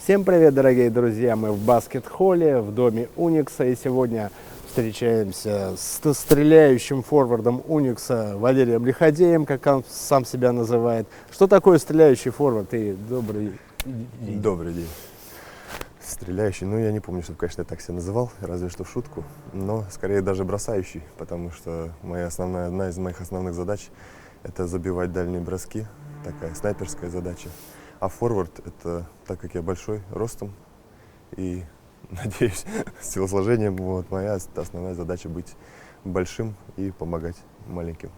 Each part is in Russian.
Всем привет, дорогие друзья! Мы в баскет-холле в доме Уникса, и сегодня встречаемся с стреляющим форвардом Уникса Валерием Лиходеем, как он сам себя называет. Что такое стреляющий форвард? И добрый день. Добрый день. Стреляющий, ну я не помню, чтобы, конечно, я так себя называл, разве что в шутку, но скорее даже бросающий, потому что одна из моих основных задач – это забивать дальние броски, такая снайперская задача. А форвард – это, так как я большой ростом и, надеюсь, с телосложением, вот, моя основная задача быть большим и помогать маленьким.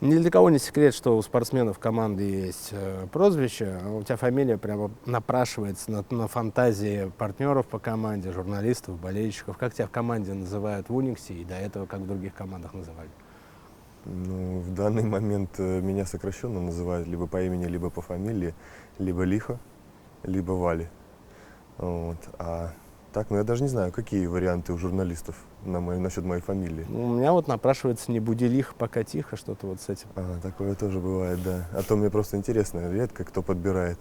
Ни для кого не секрет, что у спортсменов команды есть прозвище, а у тебя фамилия прямо напрашивается на фантазии партнеров по команде, журналистов, болельщиков. Как тебя в команде называют в Униксе и до этого как в других командах называли? Ну, в данный момент меня сокращенно называют либо по имени, либо по фамилии, либо Лихо, либо Вали. Вот. А так, ну я даже не знаю, какие варианты у журналистов насчет моей фамилии. Ну, у меня вот напрашивается «не буди лихо, пока тихо», что-то вот с этим. Такое тоже бывает, да. А то мне просто интересно, редко кто подбирает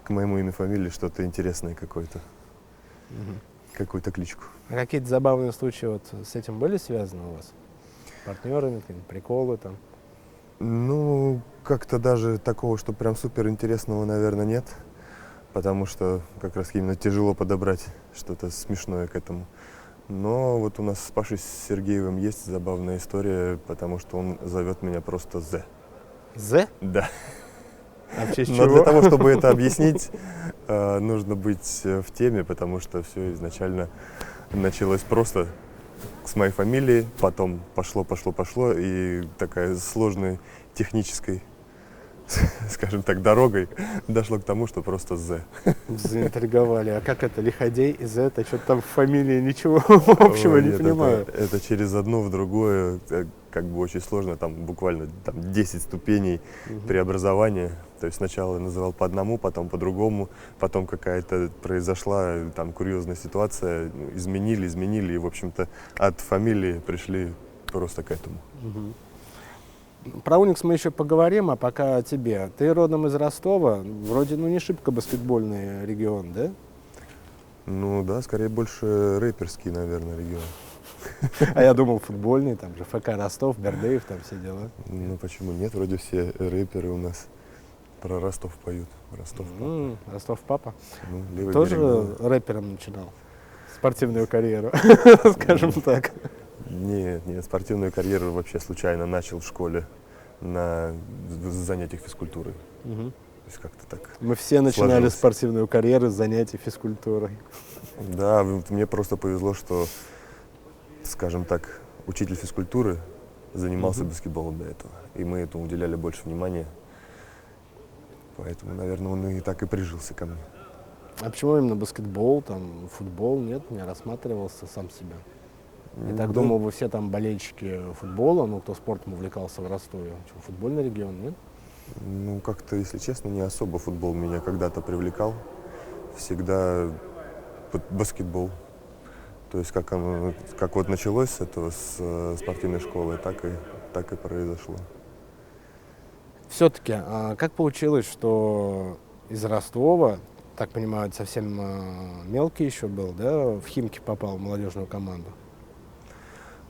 к моему имя, фамилии что-то интересное какую-то кличку. А какие-то забавные случаи вот с этим были связаны у вас? С партнерами, какие-нибудь приколы там? Ну, как-то даже такого, что прям супер интересного, наверное, нет. Потому что как раз именно тяжело подобрать что-то смешное к этому. Но вот у нас с Пашей Сергеевым есть забавная история, потому что он зовет меня просто З. З? Да. А в честь Но чего? для того, чтобы это объяснить, нужно быть в теме, потому что все изначально началось просто с моей фамилии, потом пошло, и такая сложной технической, скажем так, дорогой дошло к тому, что просто З. Заинтриговали. А как это, Лиходей и З? Это что-то там в фамилии ничего общего не Нет, понимаю. это через одно в другое, как бы очень сложно, там буквально 10 ступеней преобразования. То есть сначала называл по одному, потом по другому, потом какая-то произошла там курьезная ситуация, изменили, и, в общем-то, от фамилии пришли просто к этому. Про Уникс мы еще поговорим, а пока о тебе. Ты родом из Ростова, вроде не шибко баскетбольный регион, да? Ну да, скорее больше рэперский, наверное, регион. А я думал футбольный, там же ФК Ростов, Бердыев, там все дела. Ну почему нет, вроде все рэперы у нас про Ростов поют. Ростов папа. Ростов папа. Ну, левый Тоже берег Дона. рэпером начинал спортивную карьеру, скажем так. Нет, спортивную карьеру вообще случайно начал в школе на занятиях физкультурой. То есть как-то так Мы все начинали сложилось. спортивную карьеру с занятий физкультурой. Да, вот мне просто повезло, что, скажем так, учитель физкультуры занимался баскетболом до этого. И мы этому уделяли больше внимания. Поэтому, наверное, он и так и прижился ко мне. А почему именно баскетбол, там, футбол, нет, не рассматривался сам себя? Я так Да. думал, вы все там болельщики футбола, ну, кто спортом увлекался в Ростове. Что, футбольный регион, нет? Ну, как-то, если честно, не особо футбол меня когда-то привлекал. Всегда баскетбол. То есть как вот началось с этого, с спортивной школы, так и произошло. Все-таки, как получилось, что из Ростова, так понимаю, совсем мелкий еще был, да, в Химки попал в молодежную команду?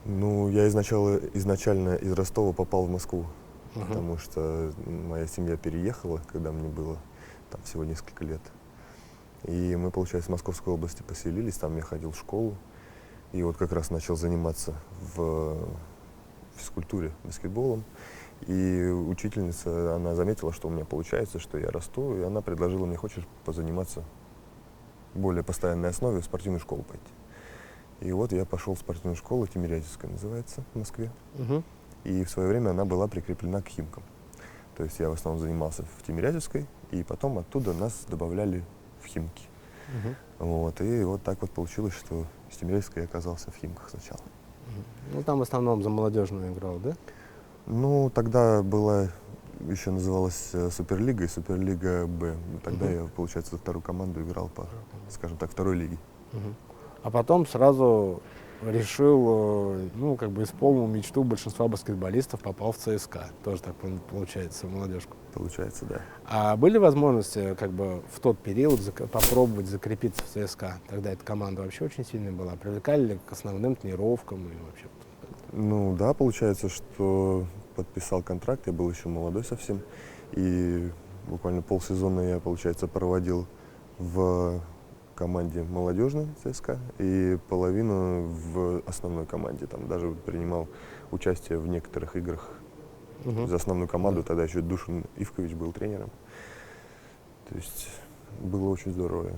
Ну, я изначально из Ростова попал в Москву, потому что моя семья переехала, когда мне было там всего несколько лет. И мы, получается, в Московской области поселились, там я ходил в школу. И вот как раз начал заниматься в физкультуре, баскетболом. И учительница, она заметила, что у меня получается, что я расту, и она предложила мне: хочешь позаниматься в более постоянной основе, в спортивную школу пойти. И вот я пошел в спортивную школу, Тимирязевская называется, в Москве. И в свое время она была прикреплена к Химкам. То есть я в основном занимался в Тимирязевской, и потом оттуда нас добавляли в Химки. Вот, и вот так вот получилось, что из Тимирязевской я оказался в Химках сначала. Ну, там в основном за молодежную играл, да? Ну, тогда была, еще называлась Суперлига и Суперлига Б. Тогда я, получается, за вторую команду играл по, скажем так, второй лиге. А потом сразу решил, ну, как бы исполнил мечту большинства баскетболистов, попал в ЦСКА. Тоже так получается, в молодежку. Получается, да. А были возможности, как бы, в тот период попробовать закрепиться в ЦСКА? Тогда эта команда вообще очень сильная была. Привлекали ли к основным тренировкам и вообще? Ну да, получается, что подписал контракт, я был еще молодой совсем. И буквально полсезона я, получается, проводил в команде молодежной ЦСКА и половину в основной команде. Там даже принимал участие в некоторых играх за основную команду. Тогда еще Душин Ивкович был тренером. То есть было очень здорово.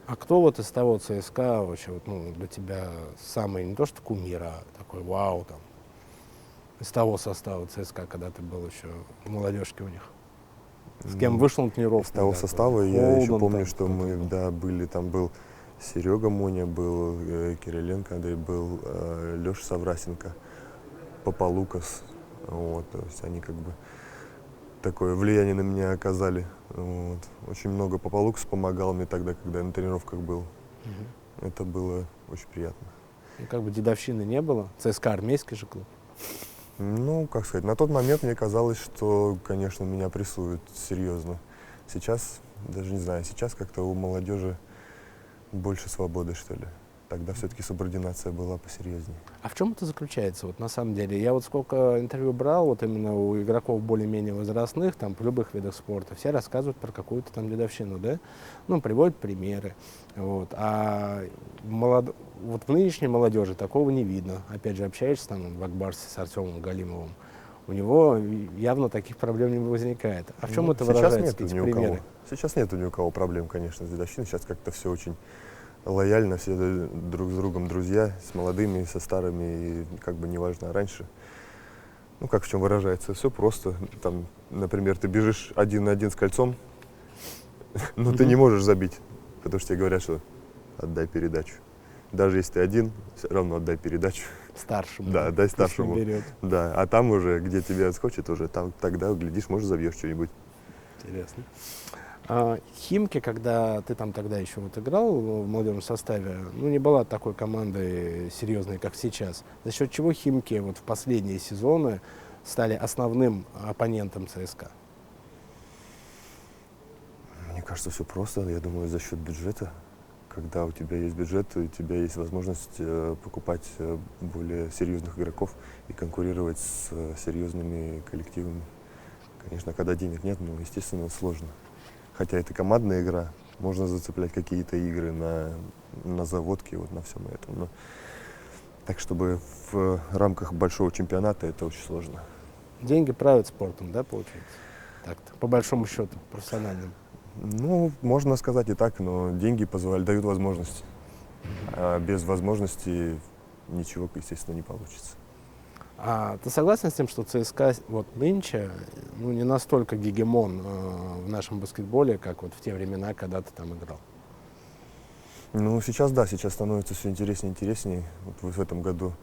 А кто вот из того ЦСКА вообще, вот, ну, для тебя самый, не то что кумир, а такой вау там, из того состава ЦСКА, когда ты был еще в молодежке у них? С кем вышел на тренировку? Из того да, состава там, я еще Холден, помню, там, что кто-то мы, был. да, были, там был Серега Моня, был Кириленко, Андрей, был Леша Саврасенко, Папа Лукас. Вот, то есть они как бы такое влияние на меня оказали. Вот. Очень много Папа Лукас помогал мне тогда, когда я на тренировках был. Это было очень приятно. Ну, как бы дедовщины не было. ЦСКА армейский же клуб. Ну, как сказать, на тот момент мне казалось, что, конечно, меня прессуют серьезно. Сейчас, даже не знаю, сейчас как-то у молодежи больше свободы, что ли. Тогда все-таки субординация была посерьезнее. А в чем это заключается, вот на самом деле? Я вот сколько интервью брал, вот именно у игроков более-менее возрастных, там, в любых видах спорта, все рассказывают про какую-то там дедовщину, да? Ну, приводят примеры. Вот. А вот в нынешней молодежи такого не видно. Опять же, общаешься там в Акбарсе с Артемом Галимовым, у него явно таких проблем не возникает. А в чем Ну, это сейчас выражается, нету эти ни у примеры? кого. Сейчас нету ни у кого проблем, конечно, с дедовщиной. Сейчас как-то все очень лояльно, все друг с другом друзья, с молодыми, со старыми, и как бы неважно. А раньше, ну как в чем выражается, все просто. Там, например, ты бежишь 1 на 1 с кольцом, но ты не можешь забить, потому что тебе говорят, что отдай передачу. Даже если ты один, все равно отдай передачу. Старшему. Да, отдай пусть старшему. берет. Да, а там уже, где тебе отскочит, уже там тогда, глядишь, может, забьешь что-нибудь. Интересно. А Химки, когда ты там тогда еще вот играл в молодежном составе, ну, не была такой командой серьезной, как сейчас. За счет чего Химки вот в последние сезоны стали основным оппонентом ЦСКА? Мне кажется, все просто. Я думаю, за счет бюджета. Когда у тебя есть бюджет, у тебя есть возможность покупать более серьезных игроков и конкурировать с серьезными коллективами. Конечно, когда денег нет, ну, естественно, сложно. Хотя это командная игра, можно зацеплять какие-то игры на заводке, вот на всем этом. Но так, чтобы в рамках большого чемпионата, это очень сложно. Деньги правят спортом, да, получается? Так-то, по большому счету, профессиональным. Ну, можно сказать и так, но деньги дают возможность. А без возможности ничего, естественно, не получится. А ты согласен с тем, что ЦСКА вот нынче, ну, не настолько гегемон в нашем баскетболе, как вот в те времена, когда ты там играл? Ну, сейчас да, сейчас становится все интереснее и интереснее. Вот в этом году,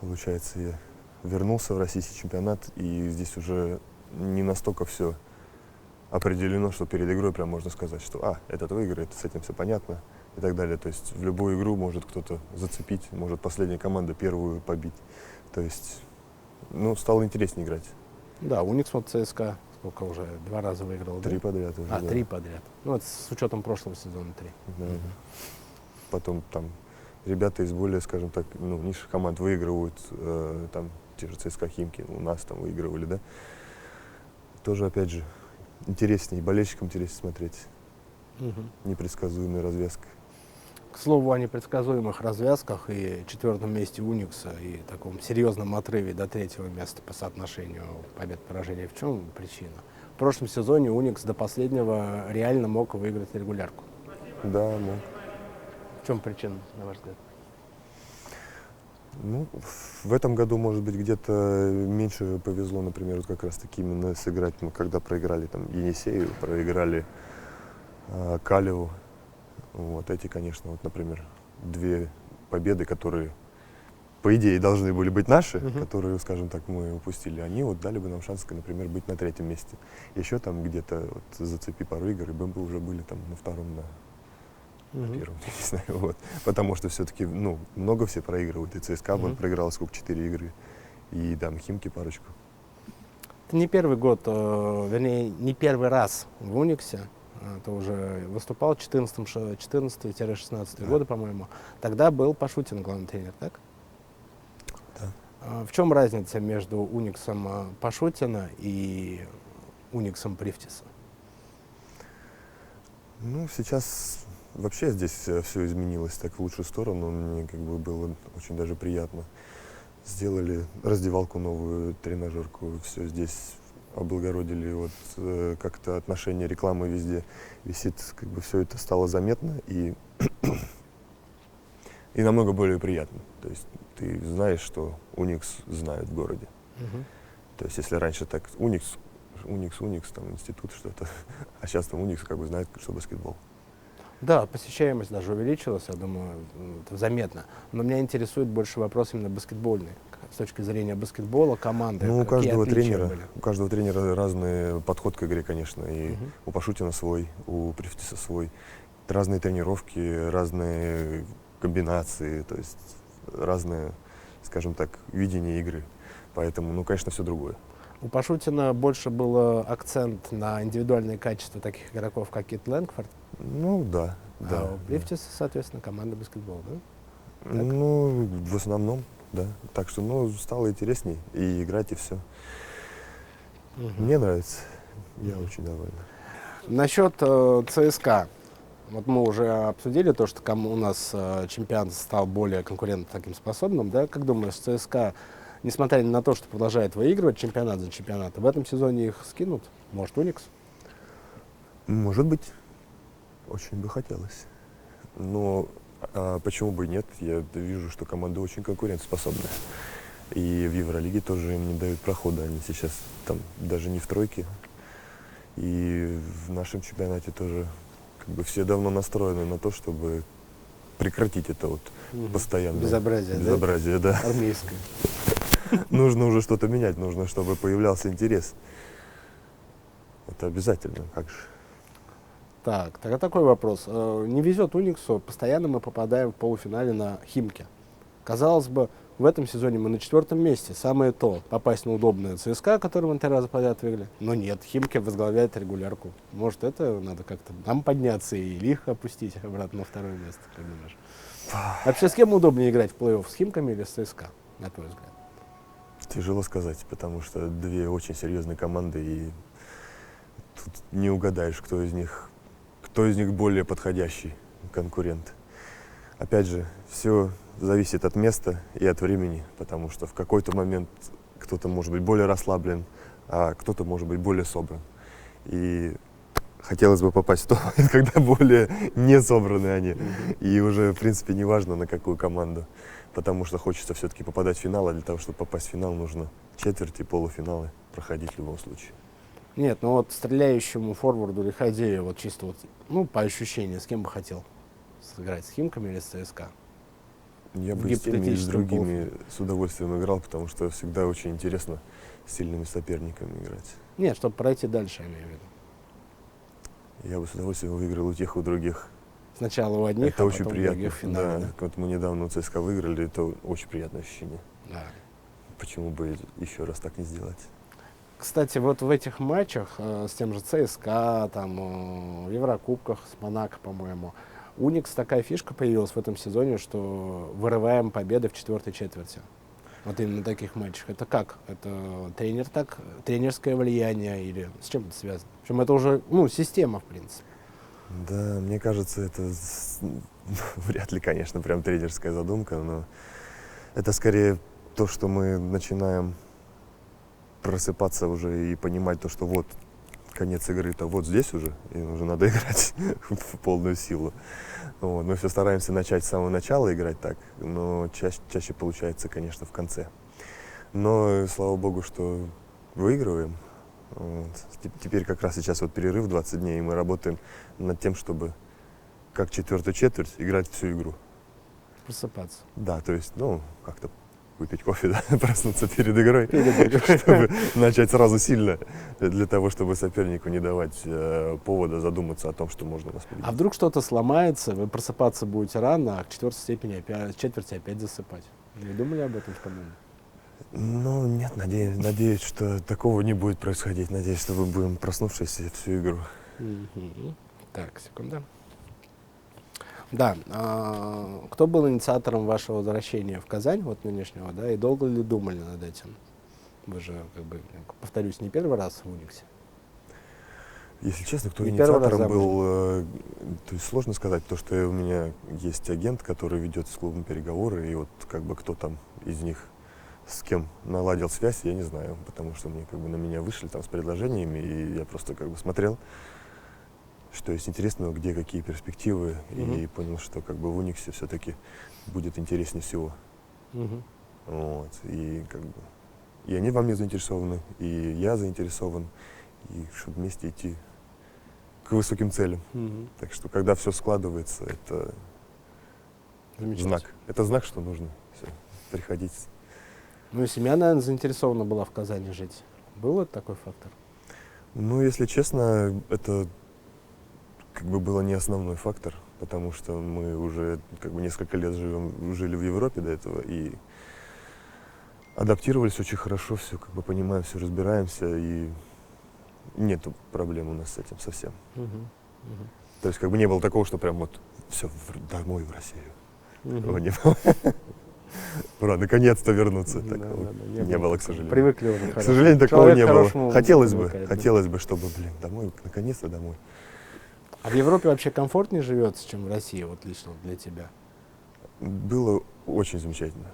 получается, я вернулся в российский чемпионат, и здесь уже не настолько все определено, что перед игрой прям можно сказать, что этот выиграет, с этим все понятно и так далее. То есть в любую игру может кто-то зацепить, может последняя команда первую побить. То есть, ну, стало интереснее играть. Да, Уникс вот ЦСКА сколько уже, 2 раза выиграл, 3 да? подряд уже, да. 3 подряд. Ну, это с учетом прошлого сезона 3. Да. Потом там ребята из более, скажем так, ну, низших команд выигрывают, там те же ЦСКА, Химки, у нас там выигрывали, да. Тоже, опять же, интереснее, болельщикам интереснее смотреть. Непредсказуемая развязка. К слову о непредсказуемых развязках и 4-м месте Уникса и таком серьезном отрыве до 3-го места по соотношению побед-поражений. В чем причина? В прошлом сезоне Уникс до последнего реально мог выиграть регулярку. Да, мог. В чем причина, на ваш взгляд? Ну, в этом году, может быть, где-то меньше повезло, например, вот как раз-таки именно сыграть. Мы когда проиграли там Енисею, проиграли Калеву. Вот эти, конечно, вот, например, 2 победы, которые, по идее, должны были быть наши, которые, скажем так, мы упустили, они вот дали бы нам шанс, например, быть на 3-м месте. Еще там где-то вот зацепи пару игр, и мы бы уже были там на 2-м, Первым, я не знаю, вот. Потому что все-таки, ну, много все проигрывают. И ЦСКА вот проиграл сколько, 4 игры. И там Химки парочку. Это не первый год, вернее, не первый раз в Униксе. Ты уже выступал 14-16 годы, по-моему. Тогда был Пашутин главный тренер, так? Да. В чем разница между Униксом Пашутина и Униксом Привтиса? Ну, сейчас вообще здесь все изменилось так в лучшую сторону. Мне как бы было очень даже приятно. Сделали раздевалку новую, тренажерку, все здесь облагородили. Вот как-то отношение рекламы везде висит, как бы все это стало заметно и намного более приятно. То есть ты знаешь, что Уникс знают в городе. То есть если раньше так Уникс, там институт что-то, а сейчас там Уникс как бы знает, что баскетбол. Да, посещаемость даже увеличилась, я думаю, это заметно. Но меня интересует больше вопрос именно баскетбольный. С точки зрения баскетбола, команды. Ну, у какие каждого отличия были? тренера разный подход к игре, конечно. И у Пашутина свой, у Привтиса свой. Разные тренировки, разные комбинации, то есть разное, скажем так, видение игры. Поэтому, ну, конечно, все другое. У Пашутина больше был акцент на индивидуальные качества таких игроков, как Кит Лэнгфорд. Ну, да. А у Привтиса, соответственно, команда баскетбола, да? Так? Ну, в основном, да. Так что, ну, стало интересней и играть, и все. Мне нравится. Я очень доволен. Насчет ЦСКА. Вот мы уже обсудили то, что у нас чемпионат стал более конкурентно таким способным. Да? Как думаешь, ЦСКА, несмотря на то, что продолжает выигрывать чемпионат за чемпионатом, в этом сезоне их скинут? Может, Уникс? Может быть. Очень бы хотелось. Но почему бы и нет? Я вижу, что команда очень конкурентоспособная. И в Евролиге тоже им не дают прохода. Они сейчас там даже не в тройке. И в нашем чемпионате тоже как бы все давно настроены на то, чтобы прекратить это вот постоянное безобразие, да? Армейское. Нужно уже что-то менять, нужно, чтобы появлялся интерес. Это обязательно, как же. Так, тогда такой вопрос. Не везет Униксу, постоянно мы попадаем в полуфинале на Химки. Казалось бы, в этом сезоне мы на 4-м месте. Самое то, попасть на удобное ЦСКА, который мы 3 раза подряд выиграли. Но нет, Химки возглавляет регулярку. Может, это надо как-то нам подняться и лихо опустить обратно на 2-е место, как думаешь? Вообще, с кем удобнее играть в плей-офф, с Химками или с ЦСКА, на твой взгляд? Тяжело сказать, потому что 2 очень серьезные команды, и тут не угадаешь, кто из них более подходящий конкурент. Опять же, все зависит от места и от времени, потому что в какой-то момент кто-то может быть более расслаблен, а кто-то может быть более собран. И хотелось бы попасть в тот момент, когда более не собраны они. И уже, в принципе, не важно, на какую команду, потому что хочется все-таки попадать в финал, а для того, чтобы попасть в финал, нужно четверти, полуфиналы проходить в любом случае. Нет, ну вот стреляющему форварду Лиходею, вот чисто вот, ну, по ощущению, с кем бы хотел сыграть, с Химками или с ЦСКА? Я бы и с теми, и с другими с удовольствием играл, потому что всегда очень интересно с сильными соперниками играть. Нет, чтобы пройти дальше, я имею в виду. Я бы с удовольствием выиграл у тех, у других. Сначала у одних, это а очень потом приятно. у других в финале. Да. Вот мы недавно у ЦСКА выиграли, это очень приятное ощущение. Да. Почему бы еще раз так не сделать? Кстати, вот в этих матчах с тем же ЦСКА, там, в Еврокубках с Монако, по-моему, Уникс такая фишка появилась в этом сезоне, что вырываем победы в 4-й четверти. Вот именно на таких матчах. Это как? Это тренерское влияние или с чем это связано? Причем это уже, ну, система, в принципе. Да, мне кажется, это вряд ли, конечно, прям тренерская задумка, но это скорее то, что мы начинаем просыпаться уже и понимать то, что вот конец игры-то вот здесь уже, и уже надо играть в полную силу. Вот. Мы все стараемся начать с самого начала играть так, но чаще получается, конечно, в конце. Но слава богу, что выигрываем. Вот. Теперь как раз сейчас вот перерыв 20 дней, и мы работаем над тем, чтобы как 4-ю четверть играть всю игру. Просыпаться. Да, то есть, ну, как-то выпить кофе, да, проснуться перед игрой, чтобы начать сразу сильно, для того, чтобы сопернику не давать повода задуматься о том, что можно нас победить. А вдруг что-то сломается, вы просыпаться будете рано, а к четверти опять засыпать? Не думали об этом в команде? Ну, нет, надеюсь, что такого не будет происходить. Надеюсь, что мы будем проснувшись всю игру. Так, секунда. Да, кто был инициатором вашего возвращения в Казань, вот нынешнего, да, и долго ли думали над этим? Вы же, как бы, повторюсь, не первый раз в Униксе. Если честно, кто Не первый раз инициатором замужем. был, то есть сложно сказать, потому что у меня есть агент, который ведет с клубом переговоры, и вот как бы кто там из них с кем наладил связь, я не знаю, потому что мне как бы на меня вышли там с предложениями, и я просто как бы смотрел, что есть интересного, где какие перспективы, и понял, что как бы в Униксе все-таки будет интереснее всего. Вот, и как бы и они во мне заинтересованы, и я заинтересован, и чтобы вместе идти к высоким целям. Так что, когда все складывается, это знак. Это знак, что нужно приходить. Ну и семья, наверное, заинтересована была в Казани жить. Был это такой фактор? Ну, если честно, это как бы было не основной фактор, потому что мы уже как бы несколько лет жили в Европе до этого и адаптировались очень хорошо, все как бы понимаем, все разбираемся, и нету проблем у нас с этим совсем. То есть как бы не было такого, что прям вот все домой в Россию. Такого не было. Ура, наконец-то вернуться. Такого не было, к сожалению. Привыкли уже. К сожалению, такого не было. Хотелось бы, бы, чтобы, домой, наконец-то домой. А в Европе вообще комфортнее живется, чем в России, вот лично для тебя? Было очень замечательно.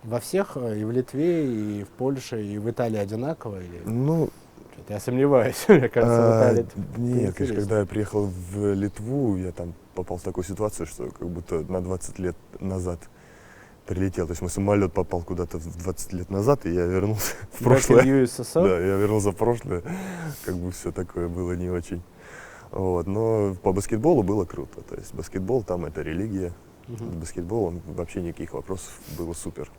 Во всех, и в Литве, и в Польше, и в Италии одинаково? Или? Ну, что-то я сомневаюсь. Мне кажется, в Италии нет, конечно, когда я приехал в Литву, я там попал в такую ситуацию, что как будто на 20 лет назад прилетел. То есть мой самолет попал куда-то в 20 лет назад, и я вернулся в прошлое. Да, я вернулся в прошлое. Как бы все такое было не очень. Вот. Но по баскетболу было круто. То есть баскетбол там это религия. Баскетбол, он вообще никаких вопросов, было супер.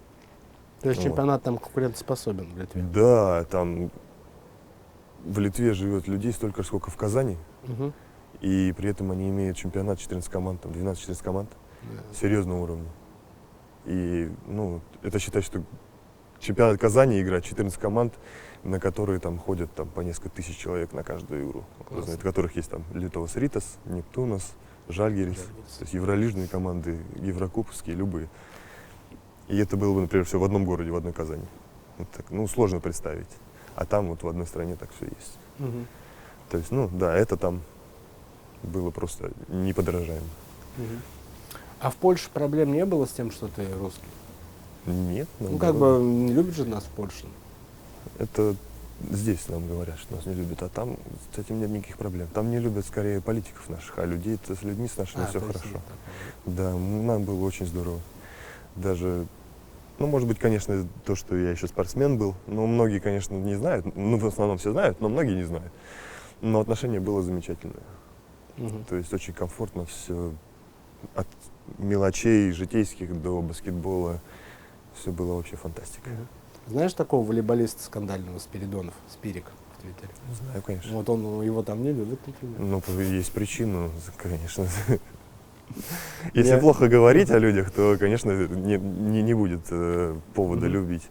То есть чемпионат там конкурентоспособен в Литве? Да, там в Литве живет людей столько, сколько в Казани. И при этом они имеют чемпионат 14 команд, там 12-14 команд. Серьезного уровня. И, ну, это считать, что чемпионат Казани играет 14 команд, на которые там ходят там, по несколько тысяч человек на каждую игру. Из которых есть там Литовас Ритас, Нептунас, Жальгирис. То есть евролижные команды, еврокубковские, любые. И это было бы, например, все в одном городе, в одной Казани. Вот так, ну, сложно представить. А там вот в одной стране так все есть. То есть, ну, да, это там было просто неподражаемо. А в Польше проблем не было с тем, что ты русский? Нет. Ну, как бы не любят же нас в Польше. Это здесь нам говорят, что нас не любят, а там с этим нет никаких проблем. Там не любят скорее политиков наших, а людей-то с людьми с нашими все хорошо. Да, нам было очень здорово. Даже, ну, может быть, конечно, то, что я еще спортсмен был, но многие, конечно, не знают. Ну, в основном все знают, но многие не знают. Но отношение было замечательное. То есть очень комфортно все. От мелочей житейских до баскетбола. Все было вообще фантастика. Знаешь такого волейболиста скандального Спиридонов, Спирик в Твиттере? Знаю, конечно. Вот он, его там не любит, например. Ну, есть причина, конечно. Если плохо говорить о людях, то, конечно, не будет повода любить.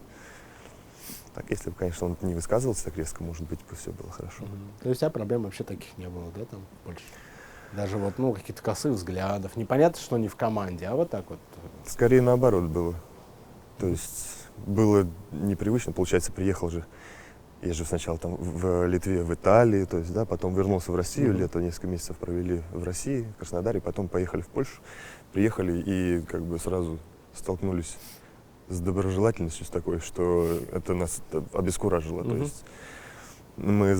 Так, если бы, конечно, он не высказывался так резко, может быть, все было хорошо. То есть у тебя проблем вообще таких не было, да, там больше? Даже вот, ну, каких-то косых взглядов. Непонятно, что не в команде, а вот так вот. Скорее наоборот было. То есть было непривычно, получается, приехал же. Я же сначала там в Литве, в Италии, то есть, да, потом вернулся в Россию, лето несколько месяцев провели в России, в Краснодаре, потом поехали в Польшу, приехали и как бы сразу столкнулись с доброжелательностью с такой, что это нас обескуражило. То есть мы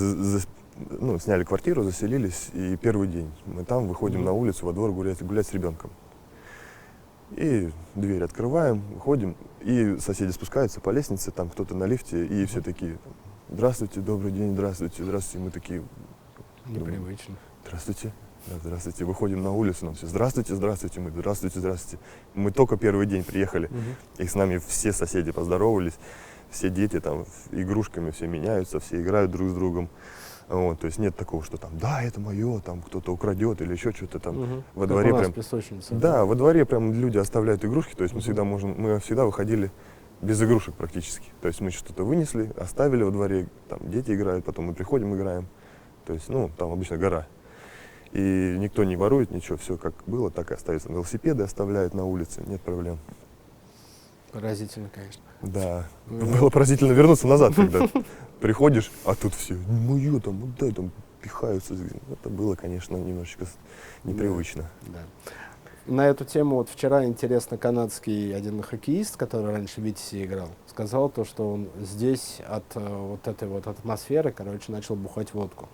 сняли квартиру, заселились, и первый день мы там выходим на улицу, во двор гулять с ребенком. И дверь открываем, выходим, и соседи спускаются по лестнице, там кто-то на лифте, и все такие: здравствуйте, добрый день, здравствуйте, здравствуйте. Мы такие: непривычно. Здравствуйте. Да, здравствуйте. Выходим на улицу, нам все здравствуйте, здравствуйте. Мы здравствуйте, здравствуйте. Мы только первый день приехали, и с нами все соседи поздоровались, все дети там игрушками все меняются, все играют друг с другом. Вот, то есть нет такого, что там, да, это мое, там кто-то украдет или еще что-то там. Во Как дворе у нас прям. песочница. Да, во дворе прям люди оставляют игрушки, то есть мы всегда выходили без игрушек практически. То есть мы что-то вынесли, оставили во дворе, там дети играют, потом мы приходим, играем. То есть, ну, там обычно гора. И никто не ворует ничего, все как было, так и остается. Велосипеды оставляют на улице, нет проблем. Поразительно, конечно. Да, было поразительно вернуться назад, когда приходишь, а тут все, мое там, отдай, там пихаются. Это было, конечно, немножечко непривычно. Да. На эту тему вот вчера интересно канадский один хоккеист, который раньше в Витясе играл, сказал то, что он здесь от вот этой вот атмосферы, короче, начал бухать водку.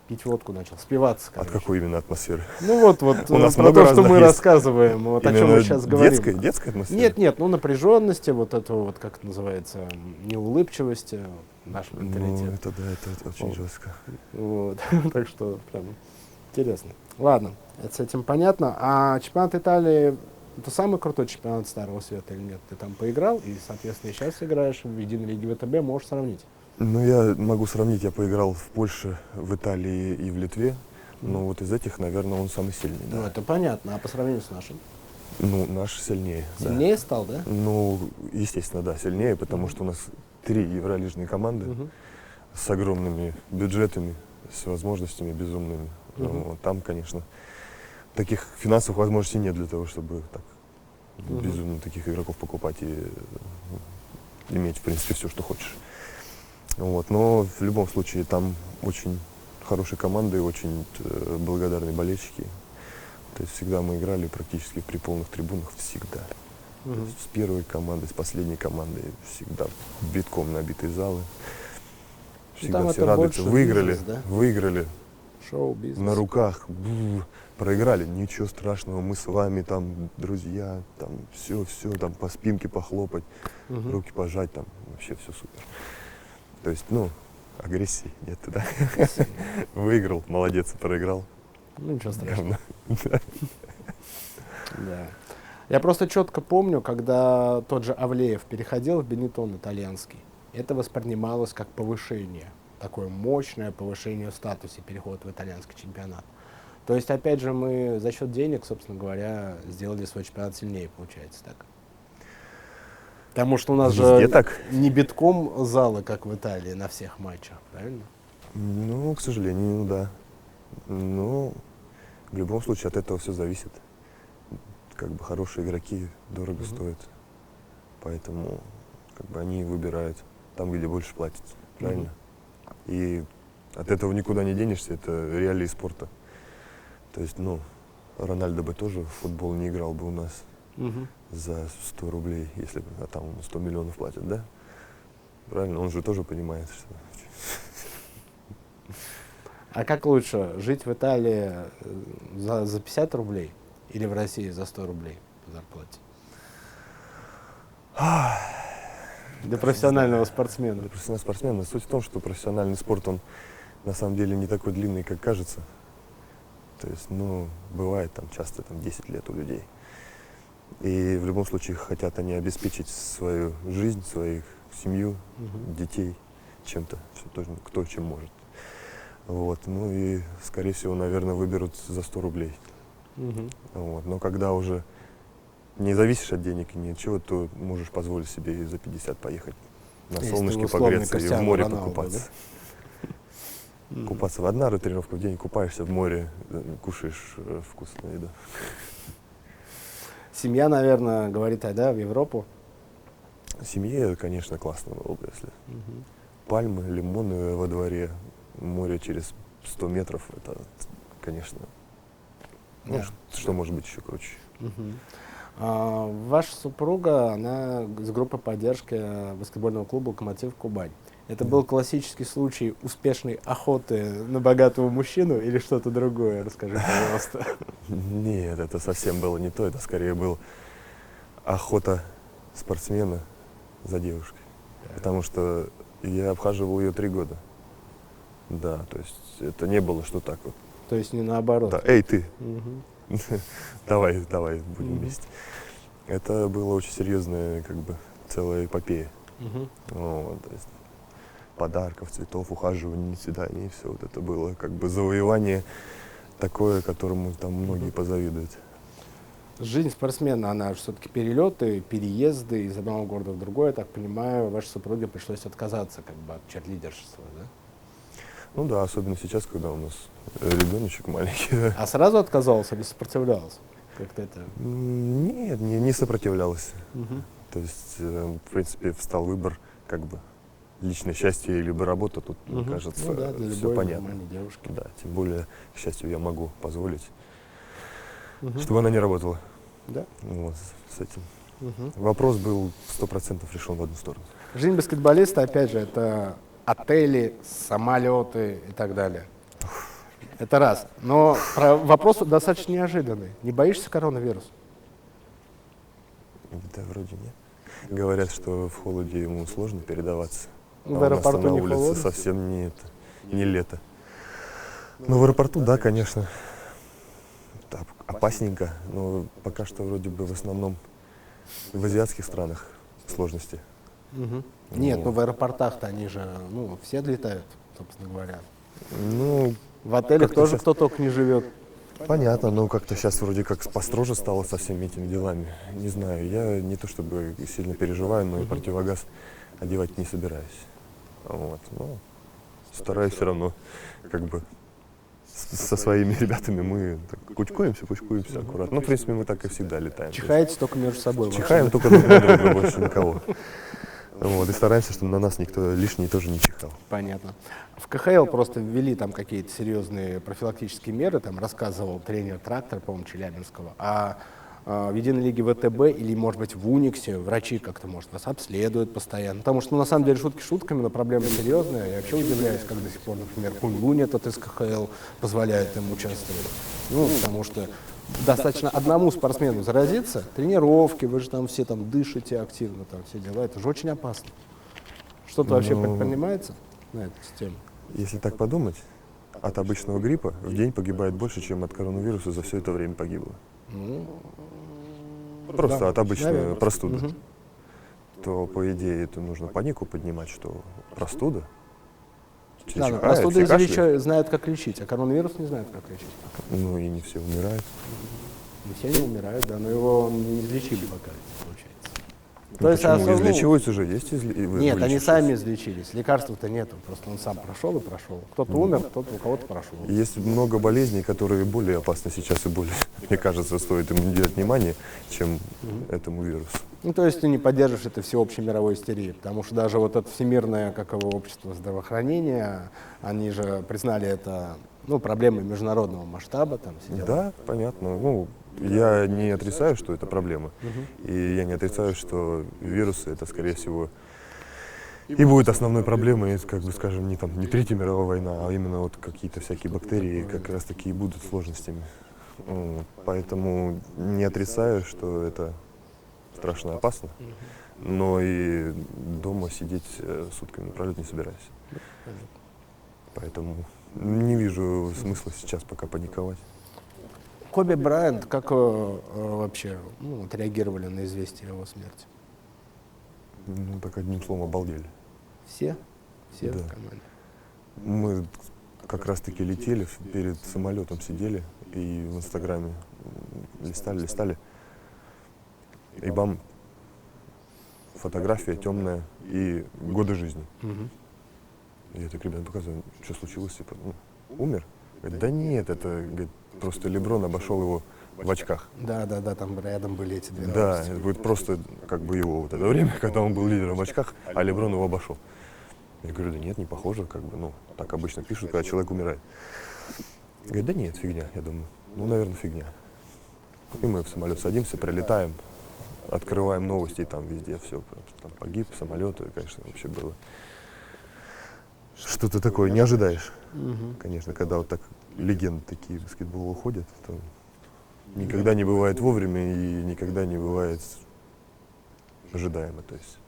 Пить водку начал, спиваться, короче. От какой именно атмосферы? Ну вот У нас про много то, что разных мы есть. рассказываем, вот о чем мы сейчас говорим. Детская атмосфера? Нет, ну напряженности, вот этого вот, как это называется, неулыбчивости, наш менталитет. Ну, это да, это очень жестко. Вот. Так что прям интересно. Ладно, это с этим понятно. А чемпионат Италии это самый крутой чемпионат Старого Света или нет? Ты там поиграл и, соответственно, сейчас играешь в единой лиге ВТБ, можешь сравнить. Ну, я могу сравнить, я поиграл в Польше, в Италии и в Литве. Но вот из этих, наверное, он самый сильный. Ну, Да. это понятно. А по сравнению с нашим? Ну, наш сильнее. Сильнее да. стал, да? Ну, естественно, да, сильнее, потому что у нас 3 евролижные команды с огромными бюджетами, с возможностями безумными. Вот, там, конечно, таких финансовых возможностей нет для того, чтобы так безумно таких игроков покупать и иметь, в принципе, все, что хочешь. Вот, но в любом случае там очень хорошие команды, очень благодарные болельщики. То есть всегда мы играли практически при полных трибунах, всегда. То есть с первой командой, с последней командой, всегда битком набитые залы. Всегда там все это радуются. больше Выиграли, бизнес, да? выиграли Шоу-бизнес. на руках, проиграли, ничего страшного, мы с вами там, друзья, там все, там по спинке похлопать, руки пожать, там вообще все супер. То есть, ну, агрессии нет, да? Выиграл, молодец, проиграл. Ну, ничего страшного. Да. Я просто четко помню, когда тот же Авлеев переходил в Бенетон итальянский, это воспринималось как повышение, такое мощное повышение в статусе, переход в итальянский чемпионат. То есть, опять же, мы за счет денег, собственно говоря, сделали свой чемпионат сильнее, получается так. Потому что у нас Везде же так. не битком залы, как в Италии, на всех матчах, правильно? Ну, к сожалению, да. Но в любом случае от этого все зависит. Как бы хорошие игроки дорого стоят. Поэтому как бы они выбирают там, где больше платят. Правильно? И от этого никуда не денешься, это реалии спорта. То есть, ну, Рональдо бы тоже в футбол не играл бы у нас за 100 рублей, если там 100 миллионов платят, да? Правильно? Он же тоже понимает, что... А как лучше, жить в Италии за 50 рублей или в России за 100 рублей по зарплате? Для профессионального спортсмена. Для профессионального спортсмена суть в том, что профессиональный спорт, он на самом деле не такой длинный, как кажется. То есть, ну, бывает там часто там 10 лет у людей. И в любом случае хотят они обеспечить свою жизнь, свою семью, детей чем-то, кто чем может. Вот, ну и, скорее всего, наверное, выберут за 100 рублей. Вот. Но когда уже не зависишь от денег и ничего, то можешь позволить себе и за 50 поехать на солнышке погреться и в море покупаться. Да? Купаться в одна тренировка в день, купаешься в море, кушаешь вкусную еду. Семья, наверное, говорит, да, в Европу. Семье, конечно, классно было бы, если пальмы, лимоны во дворе, море через 100 метров, это, конечно, ну, что может быть еще круче. Ваша супруга, она с группы поддержки баскетбольного клуба «Локомотив Кубань». Это был классический случай успешной охоты на богатого мужчину или что-то другое? Расскажи, пожалуйста. Нет, это совсем было не то. Это скорее был охота спортсмена за девушкой. Потому что я обхаживал ее 3 года. Да, то есть это не было, что так вот То есть не наоборот. Да, эй, ты, Мгм. давай будем вместе. Это было очень серьезная, как бы, целая эпопея. Мгм. Вот, то есть подарков, цветов, ухаживаний, свиданий, все вот это было как бы завоевание такое, которому там многие позавидуют. Жизнь спортсмена, она же все-таки перелеты, переезды из одного города в другой. Я так понимаю, вашей супруге пришлось отказаться как бы от черлидерства, да? Ну да, особенно сейчас, когда у нас ребеночек маленький. Да. А сразу отказался или сопротивлялся? Как-то это... Нет, не сопротивлялась. Мгм. То есть, в принципе, встал выбор, как бы, личное счастье либо работа, тут, мне Мгм. кажется, Ну да, для все любой понятно. нормальной девушки. Да, тем более, к счастью, я могу позволить, Мгм. чтобы она не работала. Да? Вот, с этим. Мгм. Вопрос был 100% решен в одну сторону. Жизнь баскетболиста, опять же, это отели, самолеты и так далее. Это раз. Но вопрос достаточно неожиданный. Не боишься коронавируса? Да, вроде нет. Говорят, что в холоде ему сложно передаваться. Ну, А в у нас аэропорту на не улице холодно? совсем не лето. Но в аэропорту, да, конечно, так, опасненько, но пока что вроде бы в основном в азиатских странах сложности. Мгм. Нет, Ну. ну в аэропортах-то они же, ну, все летают, собственно говоря. Ну, В отелях Как-то тоже щас- кто только не живет. понятно, но как-то сейчас вроде как построже стало со всеми этими делами. Не знаю, я не то чтобы сильно переживаю, но и противогаз одевать не собираюсь. Вот, но стараюсь все равно, как бы, со своими ребятами мы так кучкуемся аккуратно. Ну, в принципе, мы так и всегда летаем. То есть Чихаете только между собой. чихаем только друг на друга, больше никого. Вот, и стараемся, чтобы на нас никто лишний тоже не чихал. Понятно. В КХЛ просто ввели там какие-то серьезные профилактические меры, там рассказывал тренер трактор, по-моему, Челябинского. В единой лиге ВТБ или, может быть, в Униксе врачи как-то, может, вас обследуют постоянно. Потому что, ну, на самом деле, шутки шутками, но проблема серьезная. Я вообще удивляюсь, как до сих пор, например, Кунь-Лунь этот из КХЛ позволяет им участвовать. Ну, потому что достаточно одному спортсмену заразиться, тренировки, вы же там все там дышите активно, там все дела, это же очень опасно. Что-то вообще Ну, предпринимается на эту тему? Если так подумать, от обычного гриппа в день погибает больше, чем от коронавируса за все это время погибло. Ну, Просто да, от обычной наверное. простуды. Мгм. То, по идее, это нужно панику поднимать, что простуда. Все Да, но чихают, простуды все кашляют. знают, как лечить, а коронавирус не знают, как лечить. Ну и не все умирают. Не все не умирают, да, но его не излечили пока, получается. Ну, почему? особо, ну, Излечиваются же, есть Нет, они вылечившиеся. сами излечились, лекарств-то нету, просто он сам прошел и прошел. Кто-то умер, кто-то у кого-то прошел. Есть много болезней, которые более опасны сейчас и более, мне кажется, стоит им уделять внимание, чем этому вирусу. Ну, то есть ты не поддерживаешь этой всеобщей мировой истерии, потому что даже вот это всемирное, как его, общество здравоохранения, они же признали это, ну, проблемой международного масштаба, там, все дела. Да, понятно. Ну, я не отрицаю, что это проблема. И я не отрицаю, что вирусы это, скорее всего, и будет основной проблемой, как бы, скажем, не Третья мировая война, а именно вот какие-то всякие бактерии как раз таки и будут сложностями. Поэтому не отрицаю, что это страшно опасно, но и дома сидеть сутками напролет не собираюсь. Поэтому не вижу смысла сейчас пока паниковать. Коби Брайант, как вообще отреагировали на известие о его смерти? Ну, так одним словом, обалдели. Все? Все Да. в команде? Мы как раз-таки летели, перед самолетом сидели и в Инстаграме листали. И бам, фотография темная и годы жизни. Мгм. И я так ребят показываю, что случилось, типа, умер? Говорит, да нет, это, говорит, просто Леброн обошел его в очках. Да, там рядом были эти две Да, новости. это будет просто как бы его вот это время, когда он был лидером в очках, а Леброн его обошел. Я говорю, да нет, не похоже, как бы, ну, так обычно пишут, когда человек умирает. Говорит, да нет, фигня, я думаю, ну, наверное, фигня. И мы в самолет садимся, прилетаем, открываем новости, и там везде все, там погиб, самолеты, конечно, вообще было. Что-то такое не ожидаешь. Мгм. Конечно, когда вот так легенды такие баскетбола уходят, то никогда не бывает вовремя и никогда не бывает ожидаемо. То есть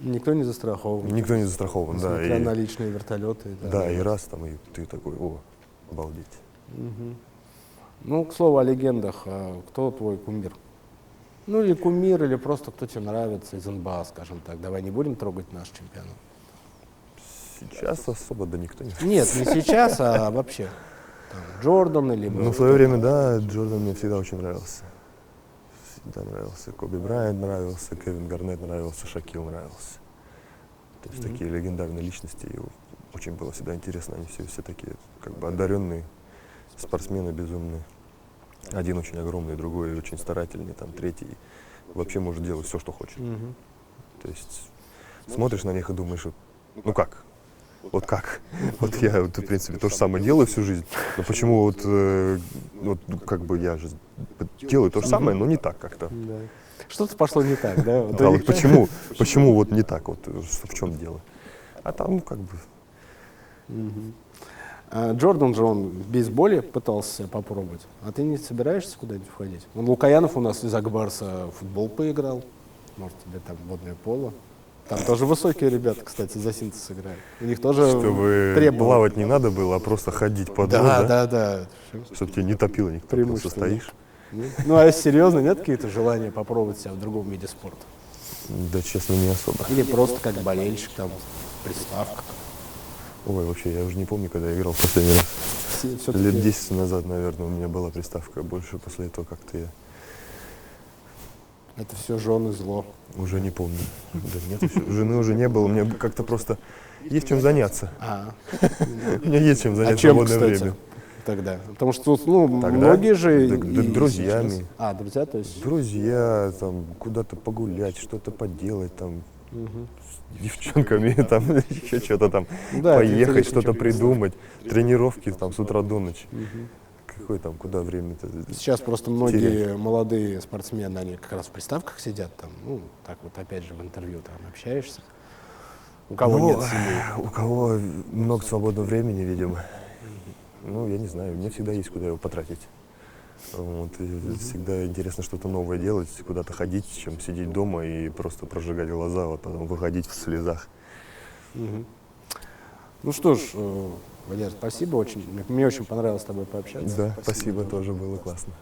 Никто не застрахован. никто не застрахован, да. Несмотря И, на личные вертолеты. да, и раз там, и ты такой, о, обалдеть. Ну, к слову о легендах, кто твой кумир? Ну, или кумир, или просто кто тебе нравится из НБА, скажем так. Давай не будем трогать наш чемпионат. Сейчас особо да никто не. Нет, не сейчас, а вообще. Там, Джордан или... Ну, в свое время, да, Джордан мне всегда очень нравился. Всегда нравился. Коби Брайант нравился, Кевин Гарнетт нравился, Шакил нравился. То есть такие легендарные личности. И очень было всегда интересно. Они все такие как бы одаренные спортсмены, безумные. Один очень огромный, другой очень старательный, там третий вообще может делать все, что хочет. То есть смотришь на них и думаешь, ну как? Вот как? Вот я, вот, в принципе, то же самое делаю всю жизнь, но почему вот как бы я же делаю то же самое, но не так как-то. Да. Что-то пошло не так, да? Да, вот почему вот не так, вот в чем дело? А там, ну, как бы... Джордан же, он в бейсболе пытался себя попробовать, а ты не собираешься куда-нибудь входить? Вон Лукаянов у нас из Акбарса в футбол поиграл, может, тебе там водное поло. Там тоже высокие ребята, кстати, за Синтез играют. У них тоже Чтобы требовали. плавать не надо было, а просто ходить по двору, Да. чтобы тебе не топило никто, просто Преимущество, стоишь. Ну, а серьезно, нет какие-то желания попробовать себя в другом виде спорта? Да, честно, не особо. Или просто как болельщик, там, приставка? Ой, вообще, я уже не помню, когда я играл в последний раз. Всё-таки- Лет 10 назад, наверное, у меня была приставка. Больше после этого как-то я Это все жены зло. уже не помню. Да нет, жены уже не было. Мне как-то просто есть чем заняться. У меня есть чем А заняться в чем, свободное кстати, время. тогда? Потому что тут, ну, Тогда? многие же... Да, и друзьями. сейчас- друзья, то есть... Друзья, там, куда-то погулять, что-то поделать, там, с девчонками, там, еще что-то там, Да, это поехать, интересно, что-то чем придумать, тренировки там с утра до ночи. Какое там, куда время-то? Сейчас просто многие молодые спортсмены, они как раз в приставках сидят, там, ну, так вот опять же в интервью там общаешься. У кого Ну, нет семьи. у кого много свободного времени, видимо. Ну, я не знаю, мне всегда есть куда его потратить. Вот, и всегда интересно что-то новое делать, куда-то ходить, чем сидеть дома и просто прожигать глаза, вот потом выходить в слезах. Ну что ж, Валер, спасибо очень. Мне очень понравилось с тобой пообщаться. Да, спасибо, тоже было классно.